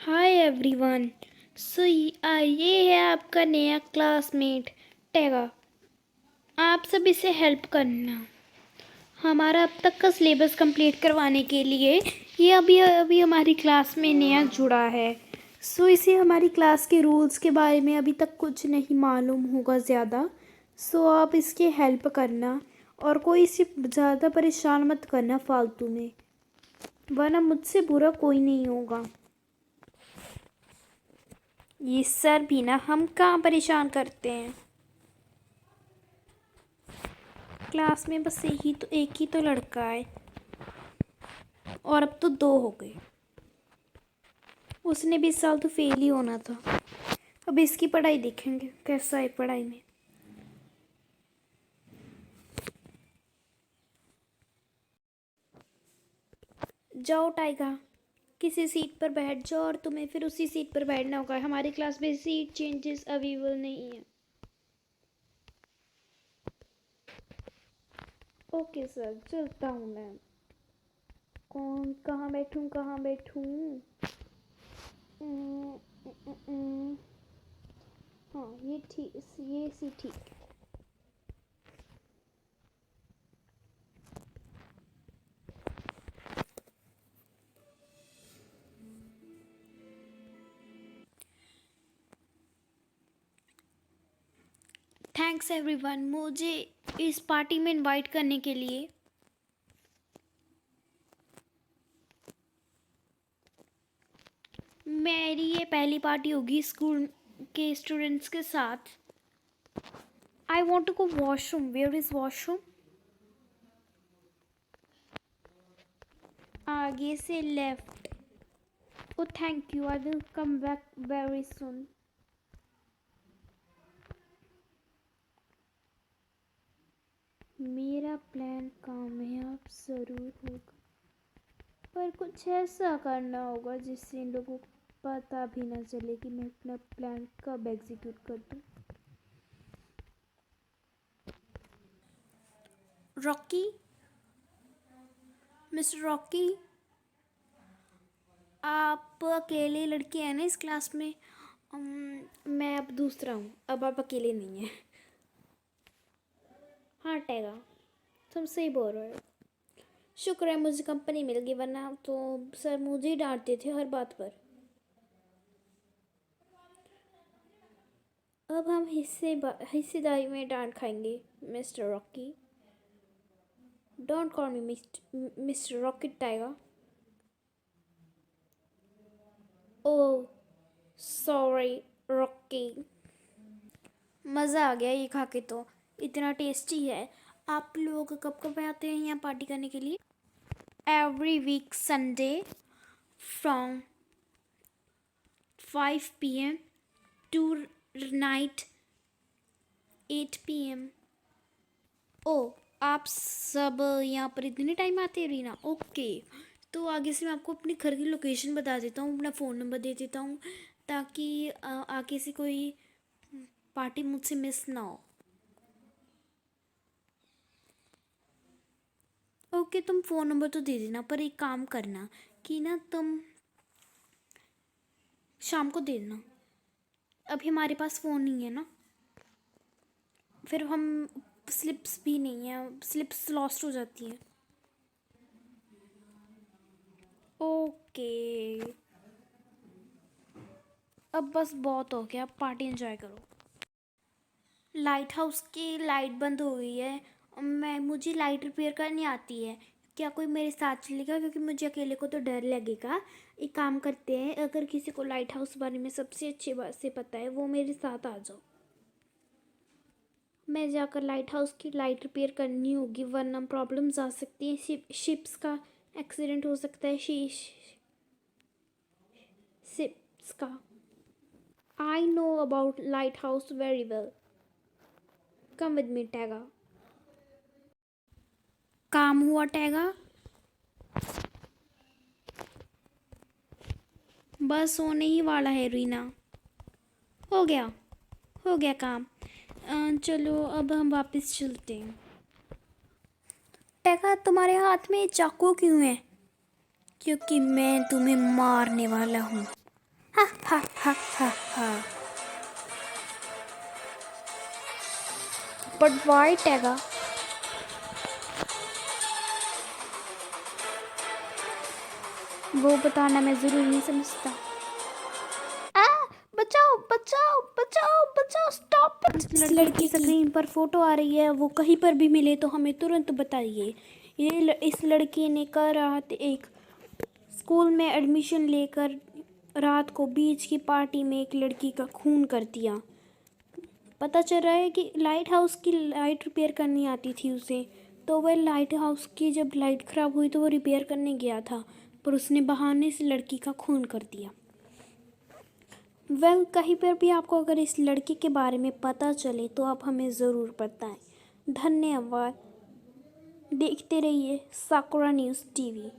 Hi everyone. ये है आपका नया क्लासमेट टेगा। आप सब इसे हेल्प करना। हमारा अब तक का सिलेबस कंप्लीट करवाने के लिए ये अभी अभी हमारी क्लास में नया जुड़ा है। इसे हमारी क्लास के रूल्स के बारे में अभी तक कुछ नहीं मालूम होगा ज़्यादा। आप इसके हेल्प करना और कोई इसे ज़्यादा परेशान मत करना फालतू में, वरना मुझसे बुरा कोई नहीं होगा। ये सर भी ना, हम कहाँ परेशान करते हैं। क्लास में बस एक ही तो लड़का है और अब तो दो हो गए। उसने भी इस साल तो फेल ही होना था। अब इसकी पढ़ाई देखेंगे कैसा है पढ़ाई में। जाओ टाइगा, किसी सीट पर बैठ जाओ और तुम्हें फिर उसी सीट पर बैठना होगा। हमारी क्लास में सीट चेंजेस अवेलेबल नहीं है। ओके सर, चलता हूँ मैं। कहाँ बैठूँ कहाँ बैठूँ? हाँ, ये सी ठीक है। थैंक्स एवरीवन मुझे इस पार्टी में इनवाइट करने के लिए। मेरी ये पहली पार्टी होगी स्कूल के स्टूडेंट्स के साथ। I want to go washroom. Where is washroom? आगे से left. Oh thank you, I will come back very soon. मेरा प्लान कामयाब ज़रूर होगा, पर कुछ ऐसा करना होगा जिससे इन लोगों को पता भी ना चले कि मैं अपना प्लान कब एग्जीक्यूट कर दूँ। रॉकी, मिस्टर रॉकी, आप अकेले लड़के हैं ना इस क्लास में? मैं अब दूसरा हूँ, अब आप अकेले नहीं हैं। हाँ टेगा, तुम सही बोल रहे हो। शुक्र है मुझे कंपनी मिल गई, वरना तो सर मुझे ही डांटते थे हर बात पर। अब हम हिस्सेदारी में डांट खाएंगे mister Rocky. Don't call me mister rocket tiger. Oh sorry Rocky. मज़ा आ गया ये खा के, तो इतना टेस्टी है। आप लोग कब कब आते हैं यहाँ पार्टी करने के लिए? Every week Sunday from 5 p.m. to night 8 p.m. Oh, आप सब यहाँ पर इतने टाइम आते हैं रीना? ओके, तो आगे से मैं आपको अपने घर की लोकेशन बता देता हूँ, अपना फ़ोन नंबर दे देता हूँ, ताकि आगे से कोई पार्टी मुझसे मिस ना हो। ओके, तुम फ़ोन नंबर तो दे देना, पर एक काम करना कि ना तुम शाम को दे देना। अभी हमारे पास फ़ोन नहीं है ना, फिर हम स्लिप्स भी नहीं है, स्लिप्स लॉस्ट हो जाती हैं। ओके, अब बस बहुत हो गया, अब पार्टी एंजॉय करो। लाइट हाउस की लाइट बंद हो गई है। मुझे लाइट रिपेयर करनी आती है। क्या कोई मेरे साथ चलेगा? क्योंकि मुझे अकेले को तो डर लगेगा। एक काम करते हैं, अगर किसी को लाइट हाउस बारे में सबसे अच्छी बात से पता है वो मेरे साथ आ जाओ। मैं जाकर लाइट हाउस की लाइट रिपेयर करनी होगी, वरना प्रॉब्लम्स आ सकती हैं। शिप्स का एक्सीडेंट हो सकता है। शिप्स का। I know about light house very well. Come with me taiga. काम हुआ टैगा? बस होने ही वाला है रीना। हो गया, हो गया काम। चलो अब हम वापस चलते हैं। टैगा, तुम्हारे हाथ में चाकू क्यों है? क्योंकि मैं तुम्हें मारने वाला हूँ। हा हा हा हा हा। But why taiga? वो बताना मैं ज़रूर नहीं समझता। आ, बचाओ बचाओ बचाओ बचाओ, स्टॉप इट। इस लड़की की स्क्रीन पर फोटो आ रही है, वो कहीं पर भी मिले तो हमें तुरंत बताइए। इस लड़की ने कल रात एक स्कूल में एडमिशन लेकर रात को बीच की पार्टी में एक लड़की का खून कर दिया। पता चल रहा है कि लाइट हाउस की लाइट रिपेयर करनी आती थी उसे, तो वह लाइट हाउस की जब लाइट ख़राब हुई तो वो रिपेयर करने गया था, पर उसने बहाने से लड़की का खून कर दिया। वेल, कहीं पर भी आपको अगर इस लड़की के बारे में पता चले तो आप हमें ज़रूर बताएं। धन्यवाद। देखते रहिए साकुरा न्यूज़ टीवी।